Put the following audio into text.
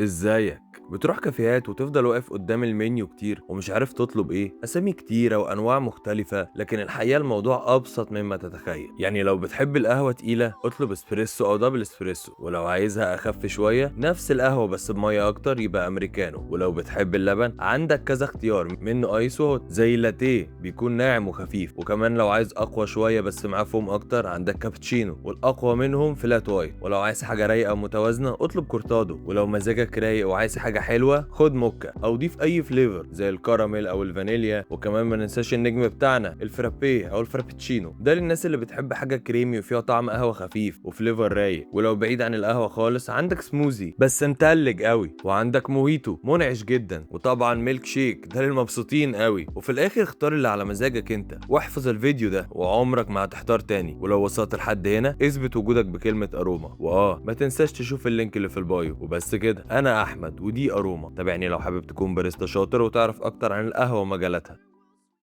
ازيك؟ بتروح كافيهات وتفضل واقف قدام المنيو كتير ومش عارف تطلب ايه؟ اسامي كتيرة وانواع مختلفة، لكن الحقيقة الموضوع ابسط مما تتخيل. يعني لو بتحب القهوة تقيلة اطلب اسبريسو او دبل اسبريسو، ولو عايزها اخف شوية نفس القهوة بس بمية اكتر يبقى امريكانو، ولو بتحب اللبن عندك كذا اختيار منه ايس وهوت زي اللاتيه بيكون ناعم وخفيف، وكمان لو عايز اقوى شوية بس معاه فوم اكتر عندك كابتشينو، والاقوى منهم فلات وايت، ولو عايز حاجة رايقة ومتوازنة اطلب كورتادو، ولو مزاجك رايق وعايز حاجة حلوة خد موكا او ضيف اي فليفر زي الكراميل او الفانيليا، وكمان ما ننساش النجم بتاعنا الفرابيه او الفرابتشينو، ده للناس اللي بتحب حاجة كريمي وفيها طعم قهوة خفيف وفليفر رايق. ولو بعيد عن القهوة خالص عندك سموزي بس متلج قوي، وعندك موهيتو منعش جدا، وطبعا ميلك شيك ده للمبسوطين قوي. وفي الاخر اختار اللي على مزاجك انت، واحفظ الفيديو ده وعمرك ما هتحتار تاني. ولو وصلت لحد هنا اثبت وجودك بكلمة اروما، ما تنساش تشوف اللينك اللي في البايو. وبس كده، انا احمد ودي اروما. تابعني لو حابب تكون باريستا شاطر وتعرف اكتر عن القهوة ومجالاتها.